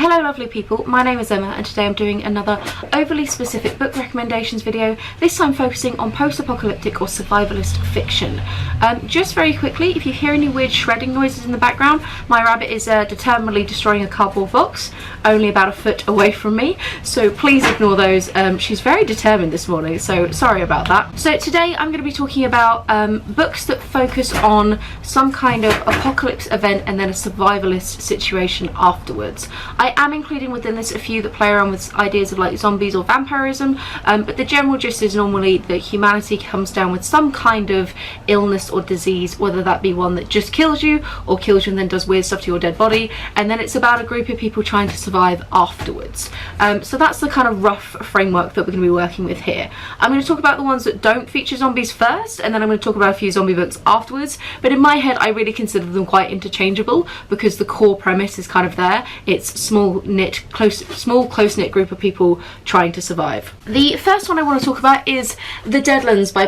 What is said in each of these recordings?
Hello lovely people, my name is Emma and today I'm doing another overly specific book recommendations video, this time focusing on post-apocalyptic or survivalist fiction. Just very quickly, if you hear any weird shredding noises in the background, my rabbit is determinedly destroying a cardboard box, only about a foot away from me, so please ignore those. She's very determined this morning, so sorry about that. So today I'm going to be talking about books that focus on some kind of apocalypse event and then a survivalist situation afterwards. I am including within this a few that play around with ideas of like zombies or vampirism, but the general gist is normally that humanity comes down with some kind of illness or disease, whether that be one that just kills you or kills you and then does weird stuff to your dead body, and then it's about a group of people trying to survive afterwards. So that's the kind of rough framework that we're going to be working with here. I'm going to talk about the ones that don't feature zombies first, and then I'm going to talk about a few zombie books afterwards, but in my head I really consider them quite interchangeable because the core premise is kind of there. It's small close-knit group of people trying to survive. The first one I want to talk about is The Deadlands by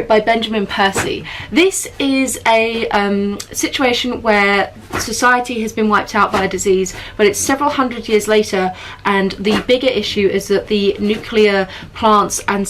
by Benjamin Percy. This is a situation where society has been wiped out by a disease, but it's several hundred years later, and the bigger issue is that the nuclear plants and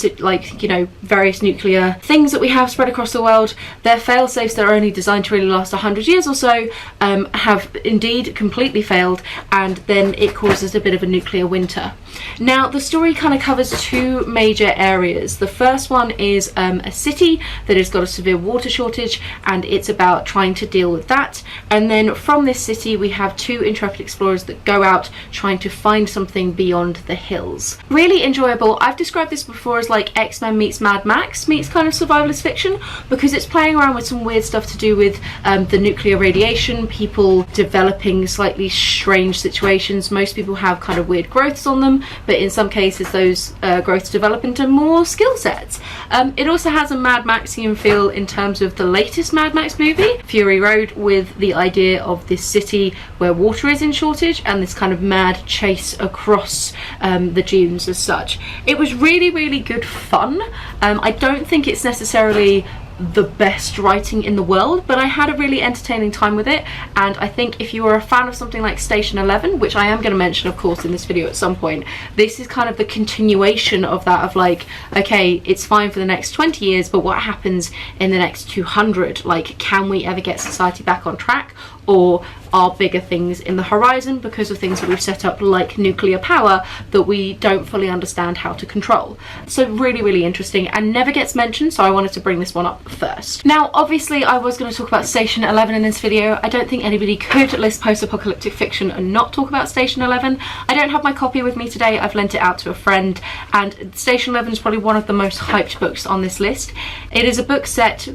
various nuclear things that we have spread across the world, they're fail-safes that are only designed to really last 100 years or so, have indeed completely failed, and then it causes a bit of a nuclear winter. Now the story kind of covers two major areas. The first one is a city that has got a severe water shortage, and it's about trying to deal with that, and then from this city we have two intrepid explorers that go out trying to find something beyond the hills. Really enjoyable. I've described this before as like X-Men meets Mad Max meets kind of survivalist fiction, because it's playing around with some weird stuff to do with the nuclear radiation, people developing slightly strange situations. Most people have kind of weird growths on them, but in some cases those growths develop into more skill sets. It also has a Mad Maxian feel in terms of the latest Mad Max movie, Fury Road, with the idea of this city where water is in shortage and this kind of mad chase across the dunes as such. It was really, really good fun. I don't think it's necessarily the best writing in the world, but I had a really entertaining time with it, and I think if you are a fan of something like Station 11, which I am going to mention of course in this video at some point, this is kind of the continuation of that, of like, okay, it's fine for the next 20 years, but what happens in the next 200? Like, can we ever get society back on track, or are bigger things in the horizon because of things that we've set up like nuclear power that we don't fully understand how to control? So really, really interesting, and never gets mentioned, so I wanted to bring this one up first. Now obviously I was going to talk about Station 11 in this video. I don't think anybody could list post-apocalyptic fiction and not talk about Station 11. I don't have my copy with me today, I've lent it out to a friend, and Station 11 is probably one of the most hyped books on this list. It is a book set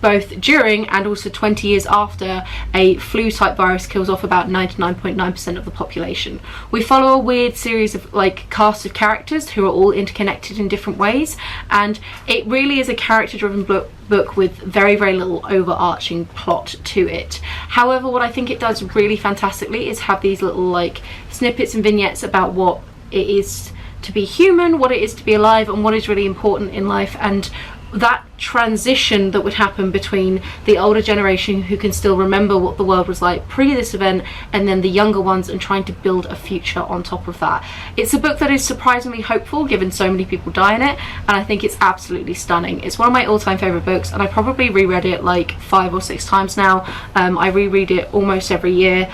both during and also 20 years after a flu-type virus kills off about 99.9% of the population. We follow a weird series of like cast of characters who are all interconnected in different ways, and it really is a character-driven book with very, very little overarching plot to it. However, what I think it does really fantastically is have these little like snippets and vignettes about what it is to be human, what it is to be alive, and what is really important in life, and that transition that would happen between the older generation who can still remember what the world was like pre this event, and then the younger ones, and trying to build a future on top of that. It's a book that is surprisingly hopeful given so many people die in it, and I think it's absolutely stunning. It's one of my all-time favourite books, and I probably reread it like 5 or 6 times now. I reread it almost every year,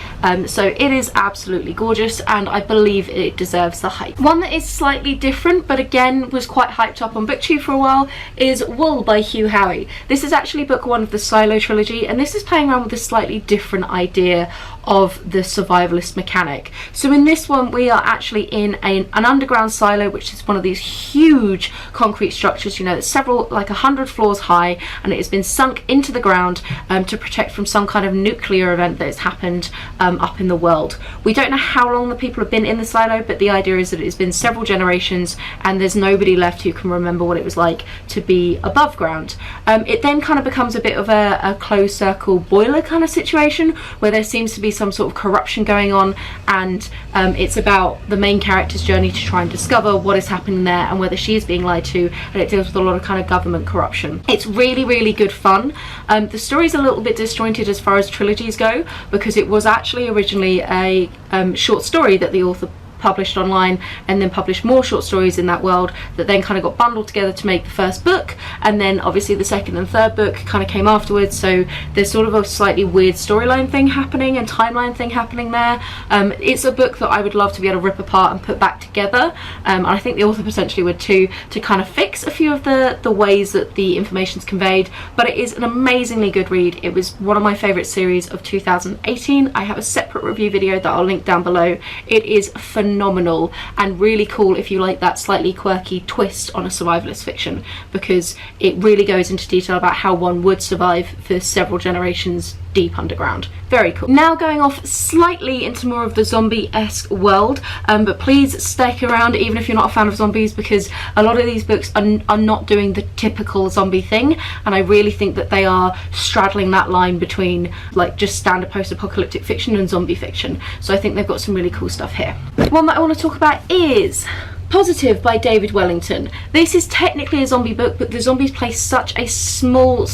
so it is absolutely gorgeous, and I believe it deserves the hype. One that is slightly different but again was quite hyped up on BookTube for a while is Wool by Hugh Howey. This is actually book 1 of the Silo trilogy, and this is playing around with a slightly different idea of the survivalist mechanic. So in this one we are actually in an underground silo, which is one of these huge concrete structures, you know, that's several, like 100 floors high, and it has been sunk into the ground to protect from some kind of nuclear event that has happened up in the world. We don't know how long the people have been in the silo, but the idea is that it's been several generations and there's nobody left who can remember what it was like to be above ground. It then kind of becomes a bit of a closed circle boiler kind of situation, where there seems to be some sort of corruption going on, and it's about the main character's journey to try and discover what is happening there and whether she is being lied to, and it deals with a lot of kind of government corruption. It's really, really good fun. The story's a little bit disjointed as far as trilogies go, because it was actually originally a short story that the author published online, and then published more short stories in that world that then kind of got bundled together to make the first book, and then obviously the second and third book kind of came afterwards, so there's sort of a slightly weird storyline thing happening and timeline thing happening there. It's a book that I would love to be able to rip apart and put back together, and I think the author potentially would too, to kind of fix a few of the ways that the information's conveyed, but it is an amazingly good read. It was one of my favourite series of 2018. I have a separate review video that I'll link down below. It is phenomenal and really cool if you like that slightly quirky twist on a survivalist fiction, because it really goes into detail about how one would survive for several generations deep underground. Very cool. Now going off slightly into more of the zombie-esque world, but please stick around even if you're not a fan of zombies, because a lot of these books are not doing the typical zombie thing, and I really think that they are straddling that line between like just standard post-apocalyptic fiction and zombie fiction, so I think they've got some really cool stuff here. One that I want to talk about is Positive by David Wellington. This is technically a zombie book, but the zombies play such a small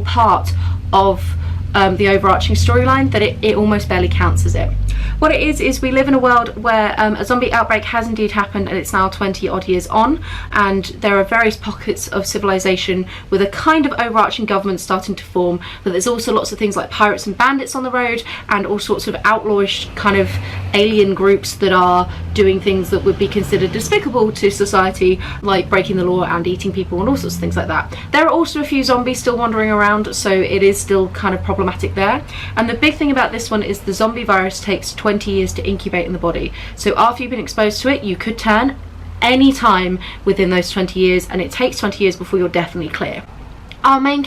part of the overarching storyline that it almost barely counts as it. What it is we live in a world where a zombie outbreak has indeed happened, and it's now 20 odd years on, and there are various pockets of civilization with a kind of overarching government starting to form, but there's also lots of things like pirates and bandits on the road, and all sorts of outlawish kind of alien groups that are doing things that would be considered despicable to society, like breaking the law and eating people and all sorts of things like that. There are also a few zombies still wandering around, so it is still kind of problematic there. And the big thing about this one is the zombie virus takes 20 years to incubate in the body, so after you've been exposed to it you could turn any time within those 20 years, and it takes 20 years before you're definitely clear. Our main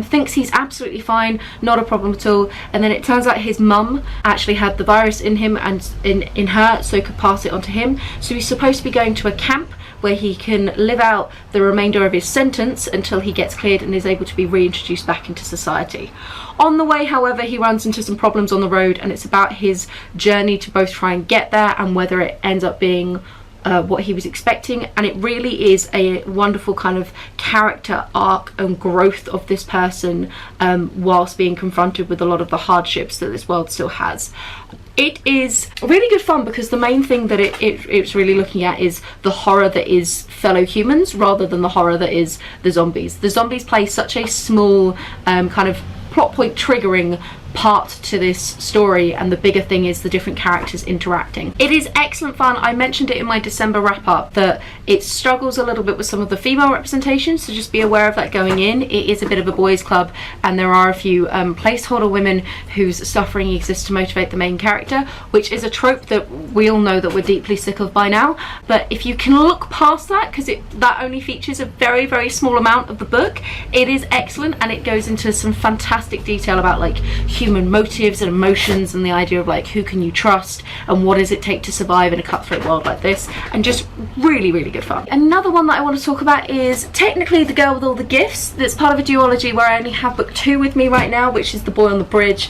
thinks he's absolutely fine, not a problem at all, and then it turns out his mum actually had the virus in him and in her, so could pass it on to him, so he's supposed to be going to a camp where he can live out the remainder of his sentence until he gets cleared and is able to be reintroduced back into society. On the way, however, he runs into some problems on the road, and it's about his journey to both try and get there and whether it ends up being what he was expecting, and it really is a wonderful kind of character arc and growth of this person whilst being confronted with a lot of the hardships that this world still has. It is really good fun because the main thing that it's really looking at is the horror that is fellow humans rather than the horror that is the zombies. The zombies play such a small kind of plot point triggering part to this story, and the bigger thing is the different characters interacting. It is excellent fun. I mentioned it in my December wrap up that it struggles a little bit with some of the female representation, so just be aware of that going in. It is a bit of a boys club, and there are a few placeholder women whose suffering exists to motivate the main character, which is a trope that we all know that we're deeply sick of by now, but if you can look past that, because that only features a very small amount of the book, it is excellent, and it goes into some fantastic detail about like human motives and emotions and the idea of like who can you trust and what does it take to survive in a cutthroat world like this, and just really good fun. Another one that I want to talk about is technically The Girl with All the Gifts. That's part of a duology where I only have book 2 with me right now, which is The Boy on the Bridge.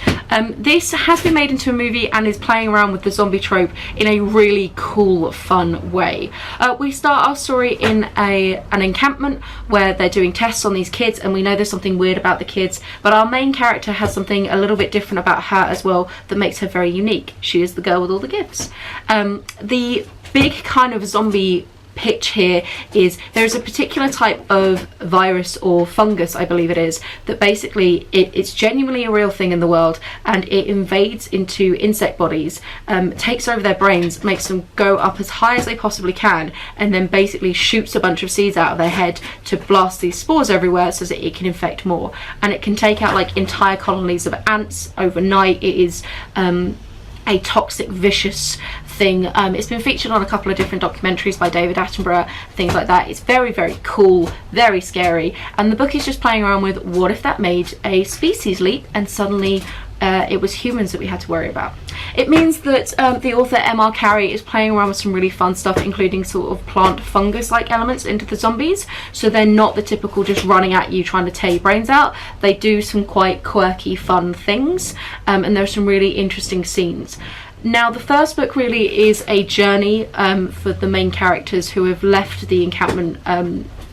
This has been made into a movie and is playing around with the zombie trope in a really cool, fun way. We start our story in an encampment where they're doing tests on these kids, and we know there's something weird about the kids, but our main character has something a little bit different about her as well that makes her very unique. She is the girl with all the gifts. The big kind of zombie pitch here is there is a particular type of virus or fungus, I believe it is, that basically it's genuinely a real thing in the world, and it invades into insect bodies, takes over their brains, makes them go up as high as they possibly can, and then basically shoots a bunch of seeds out of their head to blast these spores everywhere so that it can infect more, and it can take out like entire colonies of ants overnight. It is a toxic, vicious thing. It's been featured on a couple of different documentaries by David Attenborough, things like that. It's very cool, very scary, and the book is just playing around with what if that made a species leap and suddenly it was humans that we had to worry about. It means that the author M.R. Carey is playing around with some really fun stuff, including sort of plant fungus-like elements into the zombies. So they're not the typical just running at you trying to tear your brains out. They do some quite quirky, fun things, and there are some really interesting scenes. Now, the first book really is a journey for the main characters who have left the encampment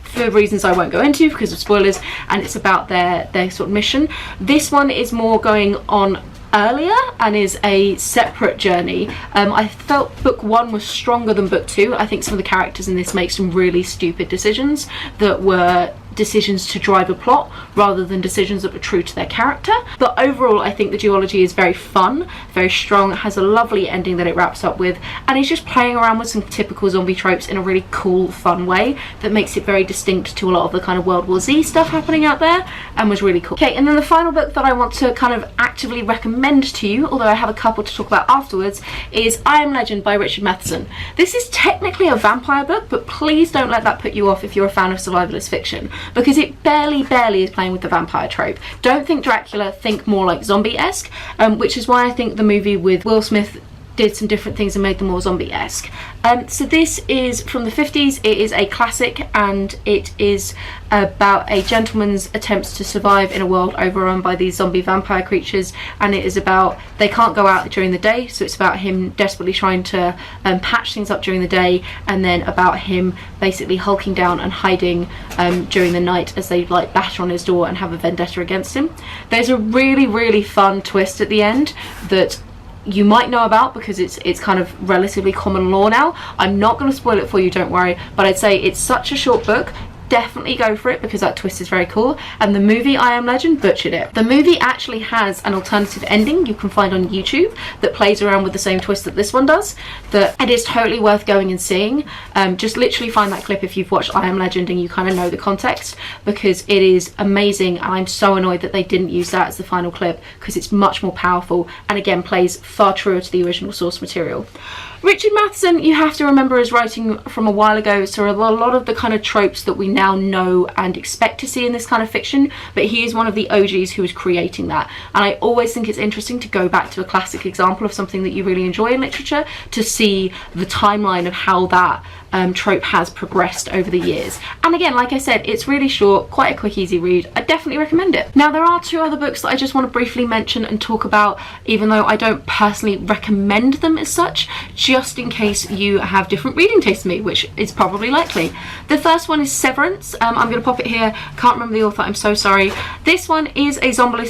for reasons I won't go into because of spoilers, and it's about their sort of mission. This one is more going on earlier and is a separate journey. I felt book 1 was stronger than book 2. I think some of the characters in this make some really stupid decisions that were decisions to drive a plot rather than decisions that were true to their character. But overall, I think the duology is very fun, very strong. It has a lovely ending that it wraps up with, and it's just playing around with some typical zombie tropes in a really cool, fun way that makes it very distinct to a lot of the kind of World War Z stuff happening out there, and was really cool. Okay, and then the final book that I want to kind of actively recommend to you, although I have a couple to talk about afterwards, is I Am Legend by Richard Matheson. This is technically a vampire book, but please don't let that put you off if you're a fan of survivalist fiction, because it barely is playing with the vampire trope. Don't think Dracula, think more like zombie-esque, which is why I think the movie with Will Smith did some different things and made them more zombie-esque. So this is from the 50s. It is a classic, and it is about a gentleman's attempts to survive in a world overrun by these zombie vampire creatures, and it is about they can't go out during the day, so it's about him desperately trying to patch things up during the day, and then about him basically hulking down and hiding during the night as they like batter on his door and have a vendetta against him. There's a really fun twist at the end that you might know about because it's kind of relatively common law now. I'm not going to spoil it for you, don't worry, but I'd say it's such a short book. Definitely go for it because that twist is very cool. And the movie I Am Legend butchered it. The movie actually has an alternative ending you can find on YouTube that plays around with the same twist that this one does, that it is totally worth going and seeing. Just literally find that clip if you've watched I Am Legend and you kind of know the context, because it is amazing, and I'm so annoyed that they didn't use that as the final clip because it's much more powerful and again plays far truer to the original source material. Richard Matheson, you have to remember, is writing from a while ago, so a lot of the kind of tropes that we now know and expect to see in this kind of fiction, but he is one of the OGs who was creating that. And I always think it's interesting to go back to a classic example of something that you really enjoy in literature to see the timeline of how that trope has progressed over the years. And again, like I said, it's really short, quite a quick, easy read. I definitely recommend it. Now, there are 2 other books that I just want to briefly mention and talk about, even though I don't personally recommend them as such, just in case you have different reading tastes than me, which is probably likely. The first one is Severance. I'm going to pop it here. Can't remember the author, I'm so sorry. This one is a zombie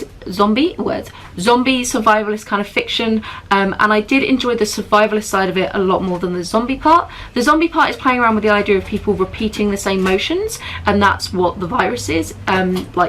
survivalist kind of fiction, and I did enjoy the survivalist side of it a lot more than the zombie part. The zombie part is playing around with the idea of people repeating the same motions, and that's what the virus is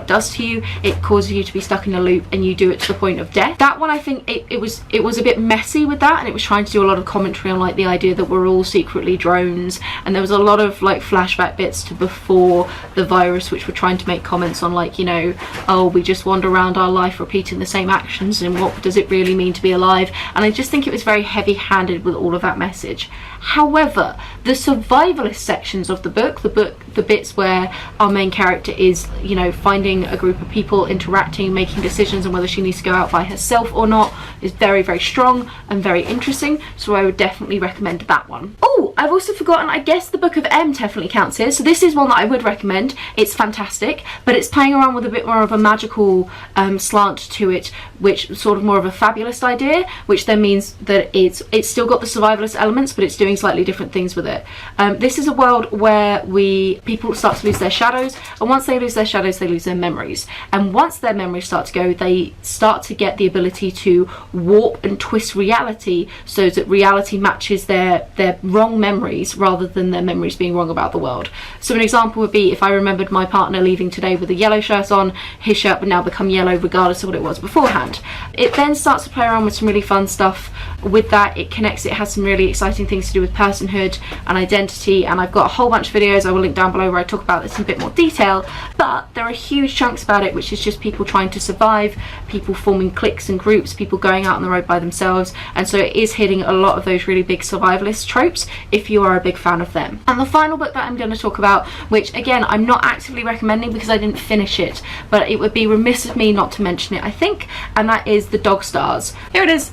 does to you. It causes you to be stuck in a loop and you do it to the point of death. That one, I think it was a bit messy with that, and it was trying to do a lot of commentary on like the idea that we're all secretly drones, and there was a lot of like flashback bits to before the virus which were trying to make comments on like, you know, oh, we just wander around our life repeating the same actions, and what does it really mean to be alive? And I just think it was very heavy-handed with all of that message. However, the survivalist sections of the book, the bits where our main character is, you know, finding a group of people, interacting, making decisions on whether she needs to go out by herself or not, is very strong and very interesting, so I would definitely recommend that one. Oh, I've also forgotten, I guess the Book of M definitely counts here, so this is one that I would recommend. It's fantastic, but it's playing around with a bit more of a magical slant to it, which sort of more of a fabulist idea, which then means that it's still got the survivalist elements, but it's doing slightly different things with it. This is a world where people start to lose their shadows, and once they lose their shadows, they lose their memories. And once their memories start to go, they start to get the ability to warp and twist reality so that reality matches their wrong memories rather than their memories being wrong about the world. So an example would be if I remembered my partner leaving today with a yellow shirt on, his shirt would now become yellow regardless of what it was beforehand. It then starts to play around with some really fun stuff with that. It connects, it has some really exciting things to do with personhood and identity, and I've got a whole bunch of videos I will link down below where I talk about this in a bit more detail, but there are huge chunks about it which is just people trying to survive, people forming cliques and groups, people going out on the road by themselves, and so it is hitting a lot of those really big survivalist tropes if you are a big fan of them. And the final book that I'm going to talk about, which again I'm not actively recommending because I didn't finish it, but it would be remiss of me not to mention it, I think, and that is the Dogstars. Here it is.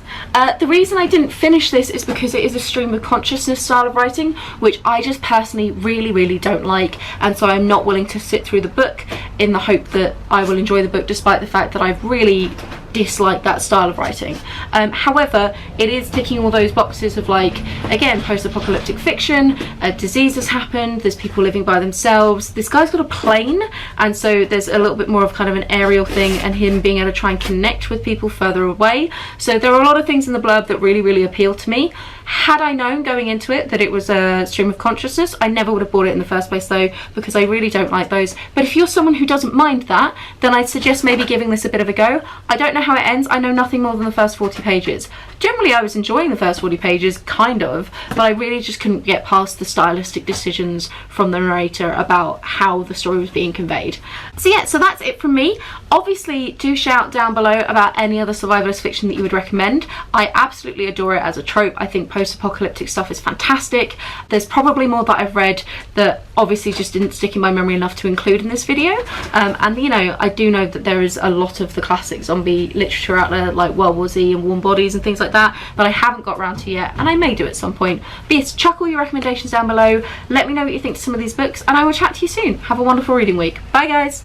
The reason I didn't finish this is because it is a stream of consciousness style of writing, which I just personally really don't like, and so I'm not willing to sit through the book in the hope that I will enjoy the book, despite the fact that I've really dislike that style of writing. However, it is ticking all those boxes of, like, again, post-apocalyptic fiction, a disease has happened, there's people living by themselves, this guy's got a plane, and so there's a little bit more of kind of an aerial thing, and him being able to try and connect with people further away. So there are a lot of things in the blurb that really appeal to me. Had I known going into it that it was a stream of consciousness, I never would have bought it in the first place though, because I really don't like those. But if you're someone who doesn't mind that, then I'd suggest maybe giving this a bit of a go. I don't know how it ends. I know nothing more than the first 40 pages. Generally, I was enjoying the first 40 pages, kind of, but I really just couldn't get past the stylistic decisions from the narrator about how the story was being conveyed. So yeah, so that's it from me. Obviously, do shout down below about any other survivalist fiction that you would recommend. I absolutely adore it as a trope. I think post-apocalyptic stuff is fantastic. There's probably more that I've read that obviously just didn't stick in my memory enough to include in this video. And you know, I do know that there is a lot of the classic zombie literature out there, like World War Z and Warm Bodies and things like that I haven't got around to yet, and I may do at some point. But yes, chuck all your recommendations down below. Let me know what you think to some of these books, and I will chat to you soon. Have a wonderful reading week. Bye guys.